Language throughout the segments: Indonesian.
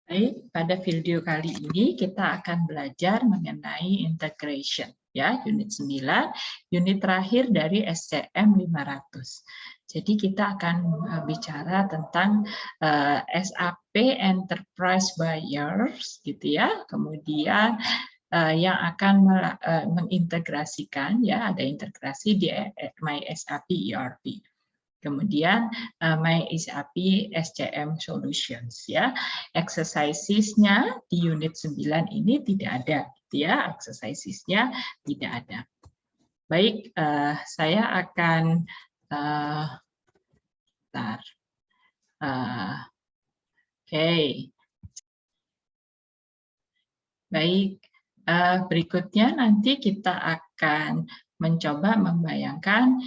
Baik, pada video kali ini kita akan belajar mengenai integration, ya, unit 9, unit terakhir dari SCM 500. Jadi kita akan bicara tentang SAP Enterprise Buyers, gitu ya. Kemudian yang akan mengintegrasikan, ya, ada integrasi di MySAP ERP. Kemudian MySAP SCM Solutions, ya. Exercisesnya di unit 9 ini tidak ada, gitu ya. Exercisesnya tidak ada. Baik, saya akan bentar. Oke. Baik, berikutnya nanti kita akan mencoba membayangkan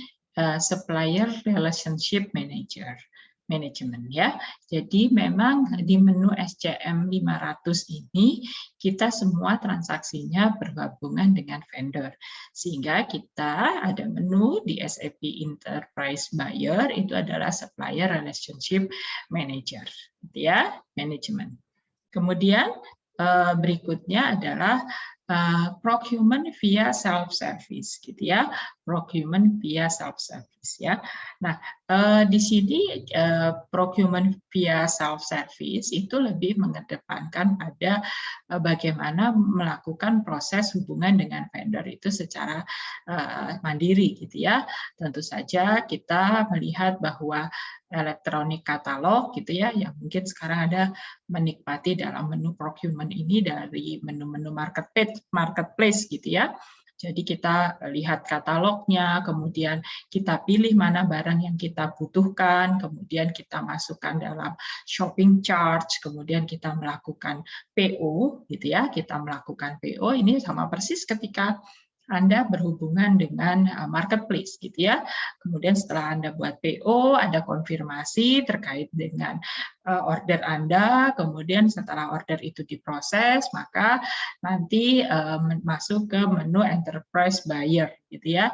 supplier relationship management, ya. Jadi memang di menu SCM 500 ini kita semua transaksinya berhubungan dengan vendor. Sehingga kita ada menu di SAP Enterprise Buyer itu adalah supplier relationship manager, gitu ya, management. Kemudian berikutnya adalah procurement via self-service, gitu ya. Procurement via self-service, ya. Nah, di sini procurement via self-service itu lebih mengedepankan pada bagaimana melakukan proses hubungan dengan vendor itu secara mandiri, gitu ya. Tentu saja kita melihat bahwa elektronik katalog, gitu ya, yang mungkin sekarang ada menikmati dalam menu procurement ini dari menu-menu marketplace, gitu ya. Jadi kita lihat katalognya, kemudian kita pilih mana barang yang kita butuhkan, kemudian kita masukkan dalam shopping charge, kemudian kita melakukan PO, gitu ya. Kita melakukan PO ini sama persis ketika Anda berhubungan dengan marketplace, gitu ya. Kemudian setelah Anda buat PO, ada konfirmasi terkait dengan order Anda, kemudian setelah order itu diproses, maka nanti masuk ke menu Enterprise Buyer, gitu ya.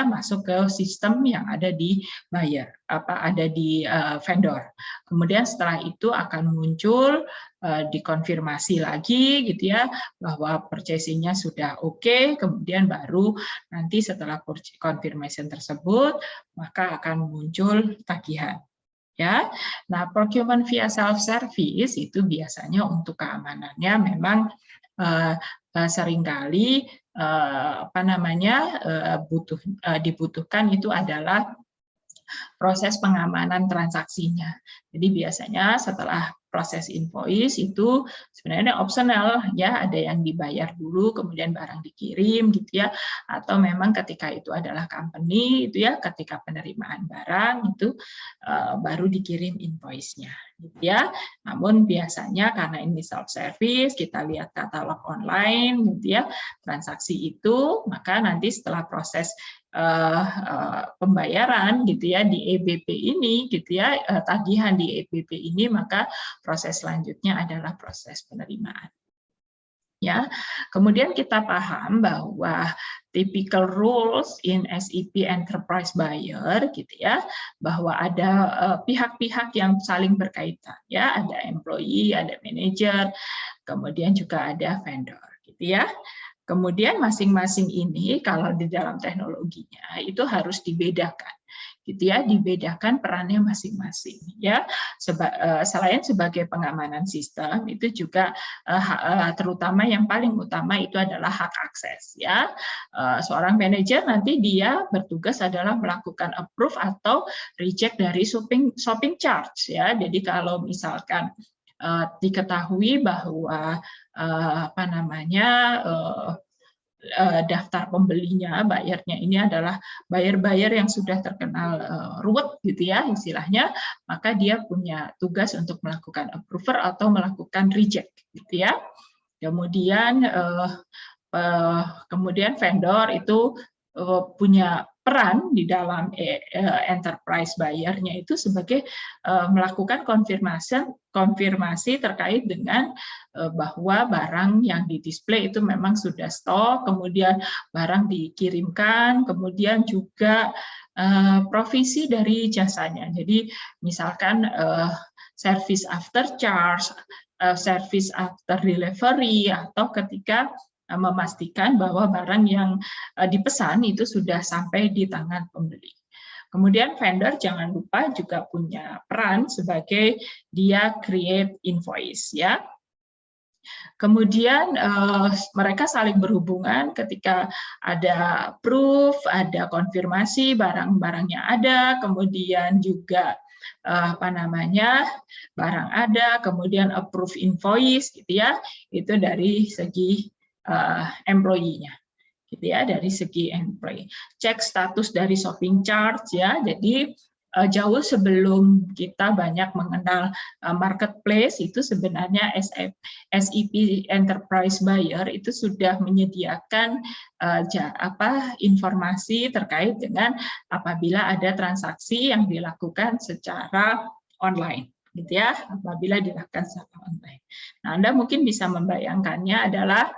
Masuk ke sistem yang ada di buyer, ada di vendor. Kemudian setelah itu akan muncul dikonfirmasi lagi, gitu ya, bahwa purchasing-nya sudah oke, kemudian baru nanti setelah confirmation tersebut maka akan muncul tagihan. Ya, nah procurement via self-service itu biasanya untuk keamanannya memang seringkali dibutuhkan itu adalah proses pengamanan transaksinya. Jadi biasanya setelah proses invoice itu sebenarnya opsional, ya, ada yang dibayar dulu kemudian barang dikirim, gitu ya, atau memang ketika itu adalah company, itu ya, ketika penerimaan barang itu baru dikirim invoice-nya, gitu ya. Namun biasanya karena ini self service, kita lihat katalog online, gitu ya, transaksi itu, maka nanti setelah proses pembayaran, gitu ya, di EBP ini, gitu ya, tagihan di EBP ini, maka proses selanjutnya adalah proses penerimaan. Ya, kemudian kita paham bahwa typical rules in SAP Enterprise Buyer, gitu ya, bahwa ada pihak-pihak yang saling berkaitan, ya, ada employee, ada manager, kemudian juga ada vendor, gitu ya. Kemudian masing-masing ini kalau di dalam teknologinya itu harus dibedakan, gitu ya, dibedakan perannya masing-masing, ya. Selain sebagai pengamanan sistem, itu juga terutama yang paling utama itu adalah hak akses, ya. Seorang manajer nanti dia bertugas adalah melakukan approve atau reject dari shopping charge, ya. Jadi kalau misalkan diketahui bahwa daftar pembelinya, bayarnya ini adalah buyer yang sudah terkenal ruwet, gitu ya, istilahnya, maka dia punya tugas untuk melakukan approver atau melakukan reject, gitu ya. Kemudian vendor itu punya peran di dalam enterprise buyer-nya itu sebagai melakukan konfirmasi terkait dengan bahwa barang yang didisplay itu memang sudah stok, kemudian barang dikirimkan, kemudian juga provisi dari jasanya. Jadi misalkan service after charge, service after delivery, atau ketika memastikan bahwa barang yang dipesan itu sudah sampai di tangan pembeli. Kemudian vendor jangan lupa juga punya peran sebagai dia create invoice, ya. Kemudian mereka saling berhubungan ketika ada proof, ada konfirmasi barang-barangnya ada, kemudian juga barang ada, kemudian approve invoice, gitu ya. Itu dari segi employee-nya, gitu ya, dari segi employee. Cek status dari shopping chart, ya. Jadi jauh sebelum kita banyak mengenal marketplace, itu sebenarnya SEP Enterprise Buyer itu sudah menyediakan informasi terkait dengan apabila ada transaksi yang dilakukan secara online, gitu ya, apabila dilakukan secara online. Nah, Anda mungkin bisa membayangkannya adalah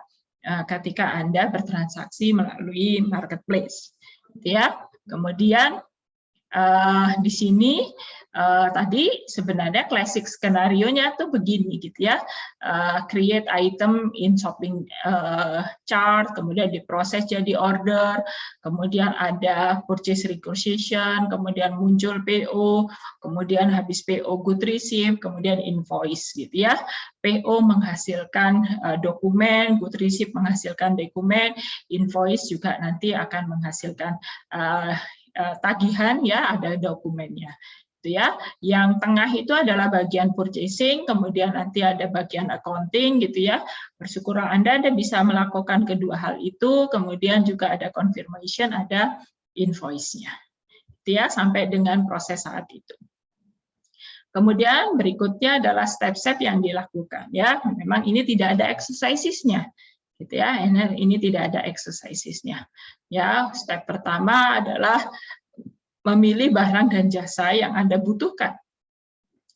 ketika Anda bertransaksi melalui marketplace, gitu ya. Kemudian di sini tadi sebenarnya classic skenario-nya tuh begini, gitu ya. Create item in shopping chart, kemudian diproses jadi order, kemudian ada purchase requisition, kemudian muncul PO, kemudian habis PO good receive, kemudian invoice, gitu ya. PO menghasilkan dokumen, good receive menghasilkan dokumen, invoice juga nanti akan menghasilkan tagihan, ya, ada dokumennya, gitu ya. Yang tengah itu adalah bagian purchasing, kemudian nanti ada bagian accounting, gitu ya. Bersyukur Anda bisa melakukan kedua hal itu, kemudian juga ada confirmation, ada invoice-nya, gitu ya, sampai dengan proses saat itu. Kemudian berikutnya adalah step-step yang dilakukan, ya. Memang ini tidak ada exercises-nya, gitu ya. Ini tidak ada exercises-nya. Ya, step pertama adalah memilih barang dan jasa yang Anda butuhkan.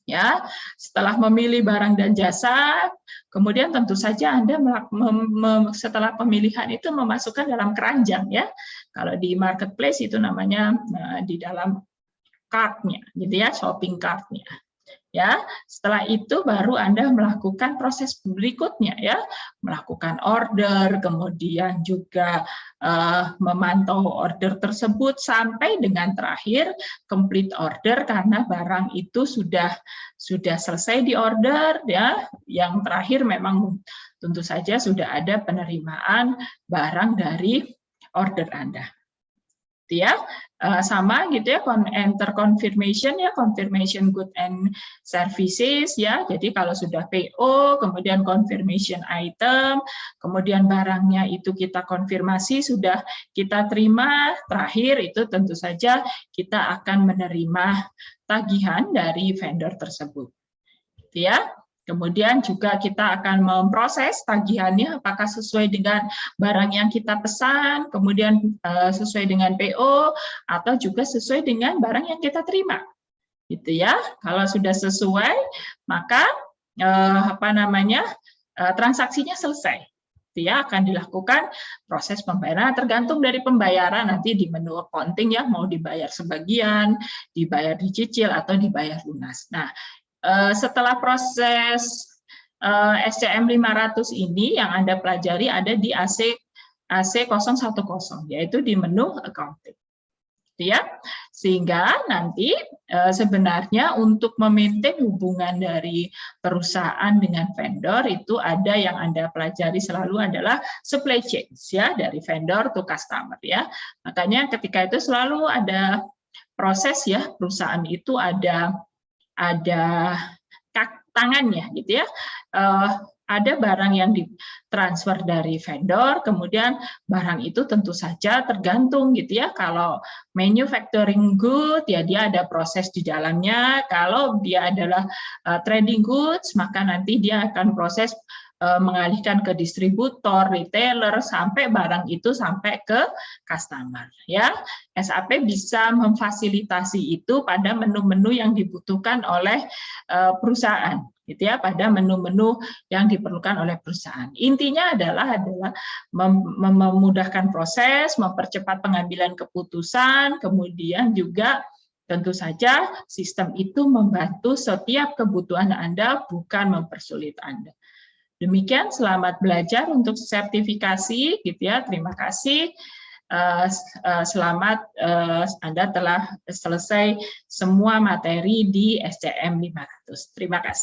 Ya, setelah memilih barang dan jasa, kemudian tentu saja Anda setelah pemilihan itu memasukkan dalam keranjang, ya. Kalau di marketplace itu namanya di dalam cart-nya, gitu ya, shopping cart-nya. Ya, setelah itu baru Anda melakukan proses berikutnya, ya, melakukan order, kemudian juga memantau order tersebut sampai dengan terakhir complete order karena barang itu sudah selesai di order, ya. Yang terakhir memang tentu saja sudah ada penerimaan barang dari order Anda. Ya, sama gitu ya, enter confirmation, ya, confirmation good and services, ya. Jadi kalau sudah PO, kemudian confirmation item, kemudian barangnya itu kita konfirmasi sudah kita terima, terakhir itu tentu saja kita akan menerima tagihan dari vendor tersebut, gitu ya. Kemudian juga kita akan memproses tagihannya apakah sesuai dengan barang yang kita pesan, kemudian sesuai dengan PO, atau juga sesuai dengan barang yang kita terima, gitu ya. Kalau sudah sesuai, maka transaksinya selesai, gitu ya. Akan dilakukan proses pembayaran, tergantung dari pembayaran nanti di menu accounting, ya, mau dibayar sebagian, dibayar dicicil, atau dibayar lunas. Nah, setelah proses SCM 500 ini yang Anda pelajari ada di AC010, yaitu di menu accounting, ya. Sehingga nanti sebenarnya untuk memaintain hubungan dari perusahaan dengan vendor itu ada yang Anda pelajari selalu adalah supply chain, ya, dari vendor to customer, ya. Makanya ketika itu selalu ada proses, ya, perusahaan itu ada tangannya, gitu ya. Ada barang yang ditransfer dari vendor, kemudian barang itu tentu saja tergantung, gitu ya. Kalau manufacturing good, ya dia ada proses di dalamnya. Kalau dia adalah trading goods, maka nanti dia akan proses mengalihkan ke distributor, retailer, sampai barang itu sampai ke customer, ya. SAP bisa memfasilitasi itu pada menu-menu yang dibutuhkan oleh perusahaan, gitu ya, pada menu-menu yang diperlukan oleh perusahaan. Intinya adalah memudahkan proses, mempercepat pengambilan keputusan, kemudian juga Tentu saja sistem itu membantu setiap kebutuhan Anda, bukan mempersulit Anda. Demikian, selamat belajar untuk sertifikasi, gitu ya. Terima kasih. Selamat, Anda telah selesai semua materi di SCM 500. Terima kasih.